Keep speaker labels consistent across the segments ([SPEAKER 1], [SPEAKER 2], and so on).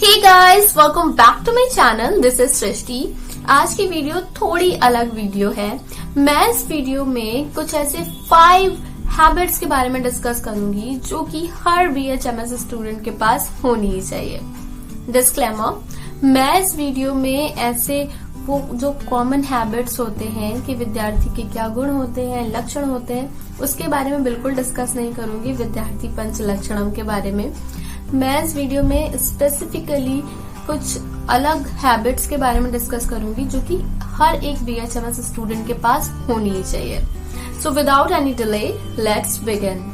[SPEAKER 1] Hey guys, welcome back to my channel. This is Srishti. आज की video थोड़ी अलग वीडियो है। मैं इस वीडियो में कुछ ऐसे 5 हैबिट्स के बारे में डिस्कस करूंगी जो कि हर BHMS स्टूडेंट के पास होनी ही चाहिए। डिस्क्लेमर, मैं इस वीडियो में ऐसे वो जो कॉमन हैबिट्स होते हैं कि विद्यार्थी के क्या गुण होते हैं, लक्षण होते हैं, उसके बारे में बिल्कुल डिस्कस नहीं करूंगी। विद्यार्थी पंच लक्षणम के बारे में मैं इस वीडियो में स्पेसिफिकली कुछ अलग हैबिट्स के बारे में डिस्कस करूंगी जो कि हर एक BHMS स्टूडेंट के पास होनी ही चाहिए। So without any delay, let's begin.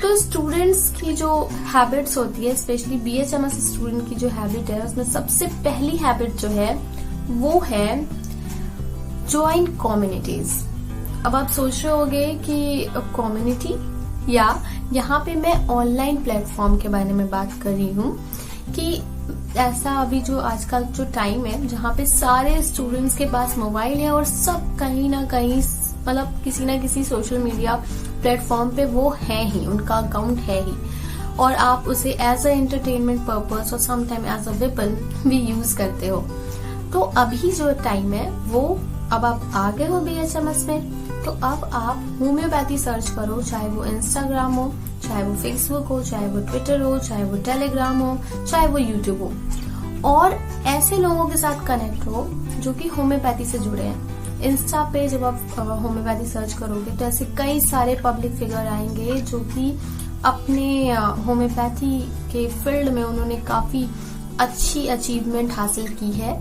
[SPEAKER 1] तो स्टूडेंट्स की जो हैबिट्स होती है, स्पेशली BHMS स्टूडेंट की जो हैबिट है, उसमें सबसे पहली हैबिट जो है वो है ज्वाइन कम्युनिटीज। अब आप सोच रहे होंगे कि कम्युनिटी, या यहाँ पे मैं ऑनलाइन प्लेटफॉर्म के बारे में बात कर रही हूँ कि ऐसा अभी जो आजकल जो टाइम है जहाँ पे सारे स्टूडेंट्स के पास मोबाइल है और सब कहीं ना कहीं मतलब किसी ना किसी सोशल मीडिया प्लेटफॉर्म पे वो है ही, उनका अकाउंट है ही, और आप उसे एज अ एंटरटेनमेंट पर्पस और some time as a weapon भी यूज करते हो। तो अभी जो टाइम है वो, अब आप आ गए हो BHMS में, तो अब आप होम्योपैथी सर्च करो, चाहे वो इंस्टाग्राम हो, चाहे वो फेसबुक हो, चाहे वो ट्विटर हो, चाहे वो टेलीग्राम हो, चाहे वो यूट्यूब हो, और ऐसे लोगों के साथ कनेक्ट हो जो कि होम्योपैथी से जुड़े हैं। इंस्टा पे जब आप होम्योपैथी सर्च करोगे तो ऐसे कई सारे पब्लिक फिगर आएंगे जो कि अपने होम्योपैथी के फील्ड में उन्होंने काफी अच्छी अचीवमेंट हासिल की है,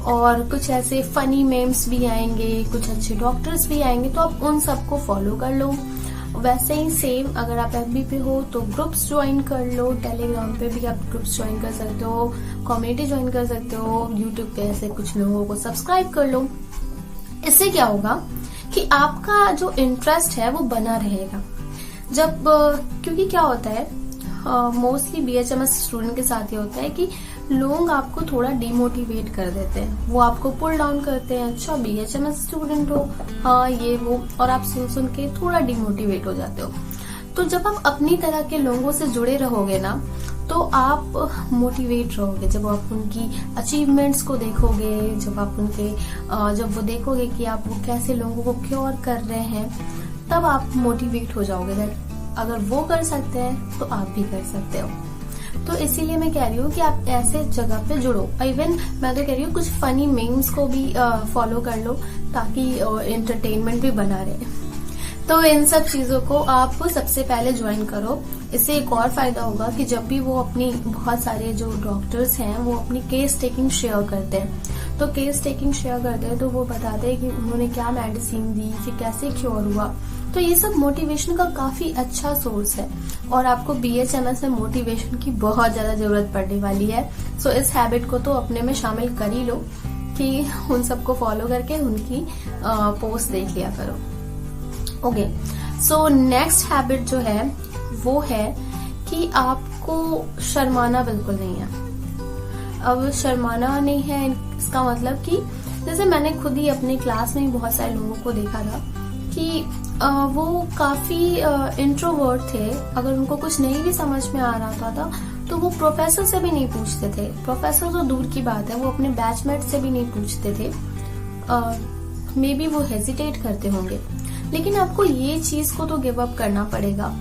[SPEAKER 1] और कुछ ऐसे फनी मेम्स भी आएंगे, कुछ अच्छे डॉक्टर्स भी आएंगे, तो आप उन सबको फॉलो कर लो। वैसे ही सेम अगर आप FB पे हो तो ग्रुप्स ज्वाइन कर लो, टेलीग्राम पे भी आप ग्रुप्स ज्वाइन कर सकते हो, कम्युनिटी ज्वाइन कर सकते हो, यूट्यूब पे ऐसे कुछ लोगों को सब्सक्राइब कर लो। इससे क्या होगा कि आपका जो इंटरेस्ट है वो बना रहेगा। जब क्योंकि क्या होता है, मोस्टली BHMS स्टूडेंट के साथ ये होता है कि लोग आपको थोड़ा डिमोटिवेट कर देते हैं, वो आपको पुल डाउन करते हैं। अच्छा, BHMS स्टूडेंट हो, हाँ ये वो, और आप सुन सुन के थोड़ा डिमोटिवेट हो जाते हो। तो जब आप अपनी तरह के लोगों से जुड़े रहोगे ना, तो आप मोटिवेट रहोगे। जब आप उनकी अचीवमेंट्स को देखोगे, जब वो देखोगे कि आप वो कैसे लोगों को क्योर कर रहे हैं, तब आप मोटिवेट हो जाओगे। अगर वो कर सकते हैं तो आप भी कर सकते हो। तो इसीलिए मैं कह रही हूँ कि आप ऐसे जगह पे जुड़ो। इवन मैं तो कह रही हूँ कुछ फनी मीम्स को भी फॉलो कर लो ताकि एंटरटेनमेंट भी बना रहे। तो इन सब चीजों को आप सबसे पहले ज्वाइन करो। इससे एक और फायदा होगा कि जब भी वो अपनी, बहुत सारे जो डॉक्टर्स हैं वो अपनी केस टेकिंग शेयर करते हैं, तो केस टेकिंग शेयर करते हैं तो वो बताते हैं कि उन्होंने क्या मेडिसिन दी, फिर कैसे क्योर हुआ। तो ये सब मोटिवेशन का काफी अच्छा सोर्स है, और आपको BHMS में मोटिवेशन की बहुत ज्यादा जरूरत पड़ने वाली है। सो इस हैबिट को तो अपने में शामिल कर ही लो कि उन सबको फॉलो करके उनकी पोस्ट देख लिया करो। ओके, सो नेक्स्ट हैबिट जो है वो है कि आपको शर्माना बिल्कुल नहीं है। अब शर्माना नहीं है इसका मतलब कि जैसे मैंने खुद ही अपने क्लास में बहुत सारे लोगों को देखा था कि वो काफी इंट्रोवर्ट थे। अगर उनको कुछ नहीं भी समझ में आ रहा था तो वो प्रोफेसर से भी नहीं पूछते थे। प्रोफेसर तो दूर की बात है, वो अपने बैचमेट से भी नहीं पूछते थे। मे बी वो हेजिटेट करते होंगे, लेकिन आपको ये चीज को तो गिव अप करना पड़ेगा,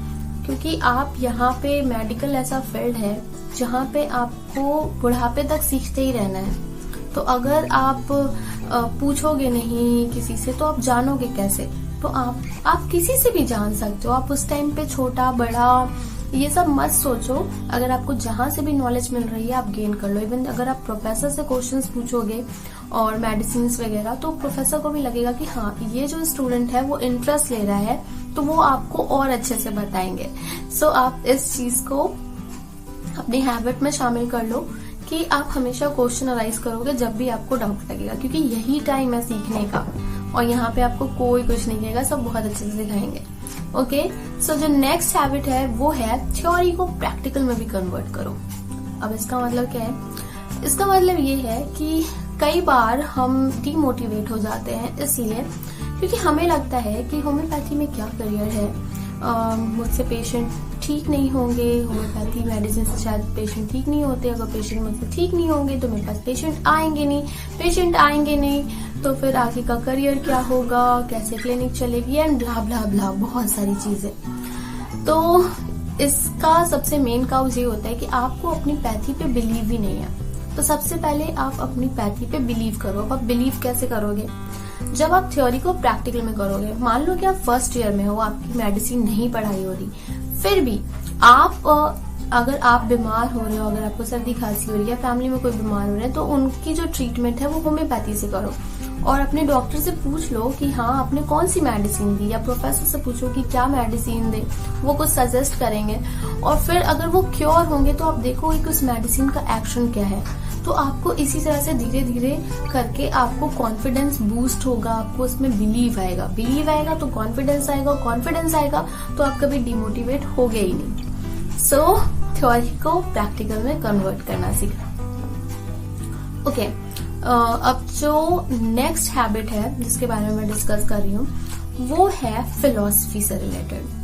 [SPEAKER 1] क्योंकि आप यहाँ पे, मेडिकल ऐसा फील्ड है जहाँ पे आपको बुढ़ापे तक सीखते ही रहना है। तो अगर आप पूछोगे नहीं किसी से तो आप जानोगे कैसे? तो आप किसी से भी जान सकते हो। आप उस टाइम पे छोटा बड़ा ये सब मत सोचो। अगर आपको जहां से भी नॉलेज मिल रही है आप गेन कर लो। इवन अगर आप प्रोफेसर से क्वेश्चंस पूछोगे और मेडिसिन वगैरह, तो प्रोफेसर को भी लगेगा कि हाँ ये जो स्टूडेंट है वो इंटरेस्ट ले रहा है, तो वो आपको और अच्छे से बताएंगे। सो आप इस चीज को अपनी हैबिट में शामिल कर लो कि आप हमेशा क्वेश्चन अराइज करोगे जब भी आपको डाउट लगेगा, क्योंकि यही टाइम है सीखने का, और यहाँ पे आपको कोई कुछ नहीं कहेगा, सब बहुत अच्छे से सिखाएंगे। ओके, सो जो नेक्स्ट हैबिट है वो है थ्योरी को प्रैक्टिकल में भी कन्वर्ट करो। अब इसका मतलब क्या है? इसका मतलब ये है कि कई बार हम डीमोटिवेट हो जाते हैं, इसलिए क्योंकि हमें लगता है कि होम्योपैथी में क्या करियर है, मुझसे पेशेंट ठीक नहीं होंगे, होम्योपैथी मेडिसिन से शायद पेशेंट ठीक नहीं होते, अगर पेशेंट मुझसे ठीक नहीं होंगे तो मेरे पास पेशेंट आएंगे नहीं तो फिर आगे का करियर क्या होगा, कैसे क्लिनिक चलेगी, एंड ब्ला ब्ला ब्ला, बहुत सारी चीजें। तो इसका सबसे मेन काउज ये होता है कि आपको अपनी पैथी पे बिलीव ही नहीं है। तो सबसे पहले आप अपनी पैथी पे बिलीव करो। आप बिलीव कैसे करोगे? जब आप थ्योरी को प्रैक्टिकल में करोगे। मान लो कि आप फर्स्ट ईयर में हो, आपकी मेडिसिन नहीं पढ़ाई हो रही, फिर भी आप अगर आप बीमार हो रहे हो, अगर आपको सर्दी खांसी हो रही है, फैमिली में कोई बीमार हो रहा है, तो उनकी जो ट्रीटमेंट है वो होम्योपैथी से करो और अपने डॉक्टर से पूछ लो कि हाँ आपने कौन सी मेडिसिन दी, या प्रोफेसर से पूछो कि क्या मेडिसिन दे, वो कुछ सजेस्ट करेंगे। और फिर अगर वो क्योर होंगे तो आप देखोगे कि उस मेडिसिन का एक्शन क्या है। तो आपको इसी तरह से धीरे धीरे करके आपको कॉन्फिडेंस बूस्ट होगा, आपको उसमें बिलीव आएगा तो कॉन्फिडेंस आएगा, कॉन्फिडेंस आएगा तो आप कभी डिमोटिवेट होगे ही नहीं। सो थ्योरी को प्रैक्टिकल में कन्वर्ट करना सीखा। ओके, अब जो नेक्स्ट हैबिट है जिसके बारे में मैं डिस्कस कर रही हूँ वो है फिलॉसफी से रिलेटेड।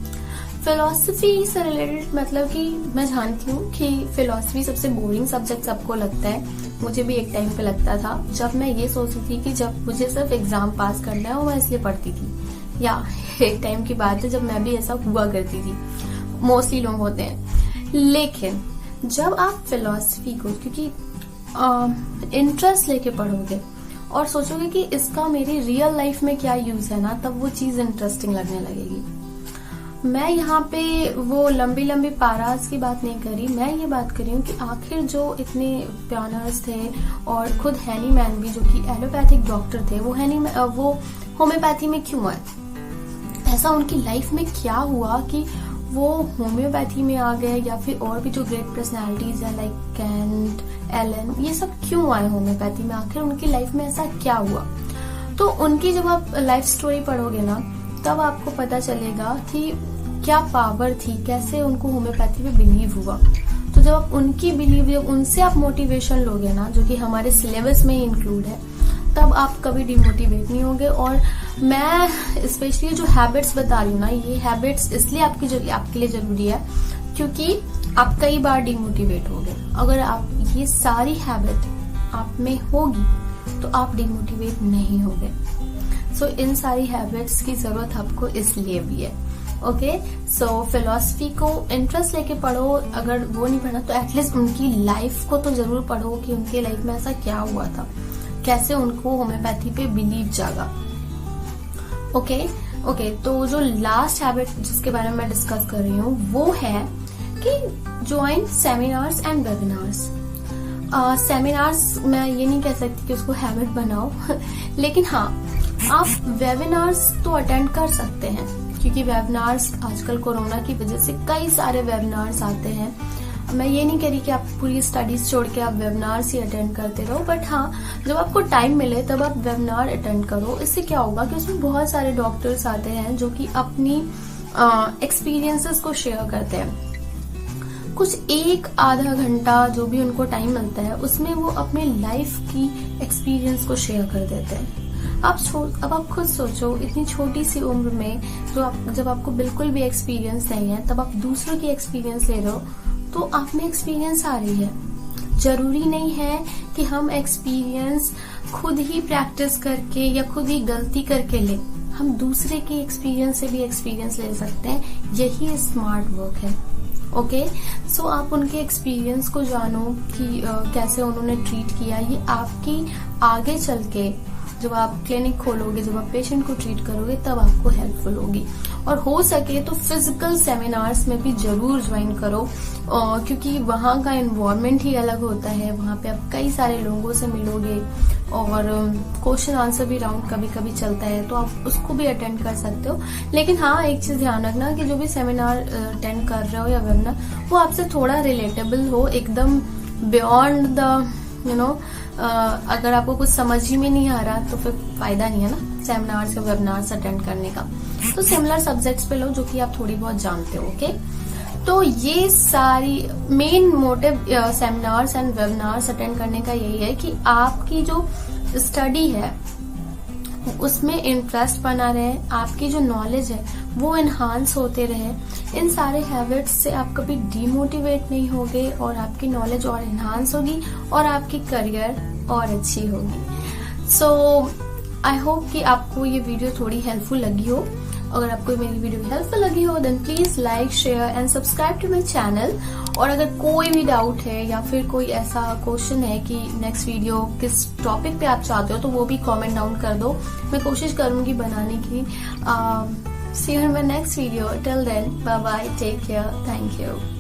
[SPEAKER 1] फिलॉसफी से रिलेटेड मतलब कि मैं जानती हूँ कि फिलॉसफी सबसे बोरिंग सब्जेक्ट सबको लगता है, मुझे भी एक टाइम पे लगता था, जब मैं ये सोचती थी कि जब मुझे सिर्फ एग्जाम पास करना है और मैं इसलिए पढ़ती थी, या एक टाइम की बात है जब मैं भी ऐसा हुआ करती थी, मोस्टली लोग होते हैं। लेकिन जब आप फिलॉसफी को क्योंकि इंटरेस्ट लेके पढ़ोगे और सोचोगे कि इसका मेरी रियल लाइफ में क्या यूज है ना, तब वो चीज इंटरेस्टिंग लगने लगेगी। मैं यहाँ पे वो लंबी लंबी पारास की बात नहीं करी, मैं ये बात कर रही हूँ कि आखिर जो इतने पियोनियर्स थे और खुद हैनीमैन भी जो कि एलोपैथिक डॉक्टर थे, वो होम्योपैथी में क्यों आए? ऐसा उनकी लाइफ में क्या हुआ कि वो होम्योपैथी में आ गए, या फिर और भी जो ग्रेट पर्सनालिटीज है लाइक कैंट, एलन, ये सब क्यों आए होम्योपैथी में? आखिर उनकी लाइफ में ऐसा क्या हुआ? तो उनकी जब आप लाइफ स्टोरी पढ़ोगे ना तब आपको पता चलेगा कि क्या पावर थी, कैसे उनको होम्योपैथी में बिलीव हुआ। तो जब आप जब उनसे आप मोटिवेशन लोगे ना, जो कि हमारे सिलेबस में ही इंक्लूड है, तब आप कभी डिमोटिवेट नहीं होगे। और मैं स्पेशली जो हैबिट्स बता रही हूँ ना, ये हैबिट्स इसलिए आपके लिए जरूरी है क्योंकि आप कई बार डिमोटिवेट होगे। अगर आप ये सारी हैबिट आप में होगी तो आप डिमोटिवेट नहीं होगे। सो इन सारी हैबिट्स की जरूरत आपको इसलिए भी है। ओके, सो फिलॉसफी को इंटरेस्ट लेके पढ़ो, अगर वो नहीं पढ़ा तो एटलीस्ट उनकी लाइफ को तो जरूर पढ़ो कि उनके लाइफ में ऐसा क्या हुआ था, कैसे उनको होम्योपैथी पे बिलीव जागा। ओके, तो जो लास्ट हैबिट जिसके बारे में मैं डिस्कस कर रही हूँ वो है कि join seminars and webinars. Seminars मैं ये नहीं कह सकती कि उसको हैबिट बनाओ लेकिन हाँ, आप वेबिनार्स तो अटेंड कर सकते हैं, क्योंकि वेबिनार्स आजकल कोरोना की वजह से कई सारे वेबिनार्स आते हैं। मैं ये नहीं कह रही कि आप पूरी स्टडीज छोड़ के आप वेबिनार्स ही अटेंड करते रहो, बट हाँ, जब आपको टाइम मिले तब आप वेबिनार अटेंड करो। इससे क्या होगा कि उसमें बहुत सारे डॉक्टर्स आते हैं जो कि अपनी एक्सपीरियंसेस को शेयर करते हैं। कुछ 1-आधा घंटा जो भी उनको टाइम मिलता है उसमें वो अपने लाइफ की एक्सपीरियंस को शेयर कर देते हैं। अब आप खुद सोचो, इतनी छोटी सी उम्र में जब आपको बिल्कुल भी एक्सपीरियंस नहीं है, तब आप दूसरों की एक्सपीरियंस ले रहे हो, तो आप में एक्सपीरियंस आ रही है। जरूरी नहीं है कि हम एक्सपीरियंस खुद ही प्रैक्टिस करके या खुद ही गलती करके ले, हम दूसरे के एक्सपीरियंस से भी एक्सपीरियंस ले सकते हैं। यही स्मार्ट वर्क है। ओके, सो आप उनके एक्सपीरियंस को जानो कि कैसे उन्होंने ट्रीट किया। ये आपकी आगे चल के जब आप क्लिनिक खोलोगे, जब आप पेशेंट को ट्रीट करोगे, तब आपको हेल्पफुल होगी। और हो सके तो फिजिकल सेमिनार्स में भी जरूर ज्वाइन करो, क्योंकि वहाँ का एनवायरनमेंट ही अलग होता है। वहाँ पे आप कई सारे लोगों से मिलोगे और क्वेश्चन आंसर भी राउंड कभी कभी चलता है, तो आप उसको भी अटेंड कर सकते हो। लेकिन हाँ, एक चीज ध्यान रखना कि जो भी सेमिनार अटेंड कर रहे हो या वेबिनार, वो आपसे थोड़ा रिलेटेबल हो, एकदम बियॉन्ड द अगर आपको कुछ समझ ही में नहीं आ रहा तो फिर फायदा नहीं है ना सेमिनार्स या वेबिनार्स अटेंड करने का। तो सिमिलर सब्जेक्ट्स पे लो जो कि आप थोड़ी बहुत जानते हो। ओके, तो ये सारी main motive seminars and webinars attend करने का यही है कि आपकी जो स्टडी है उसमें इंटरेस्ट बना रहे, आपकी जो नॉलेज है वो एनहांस होते रहे। इन सारे हैबिट्स से आप कभी डीमोटिवेट नहीं होगे और आपकी नॉलेज और एनहांस होगी और आपकी करियर और अच्छी होगी। सो आई होप कि आपको ये वीडियो थोड़ी हेल्पफुल लगी हो। अगर आपको मेरी वीडियो हेल्पफुल लगी हो then please like, share and subscribe to my channel. और अगर कोई भी डाउट है या फिर कोई ऐसा क्वेश्चन है कि नेक्स्ट वीडियो किस टॉपिक पे आप चाहते हो तो वो भी कमेंट डाउन कर दो, मैं कोशिश करूंगी बनाने की। See you in my next video, till then bye bye, take care, thank you.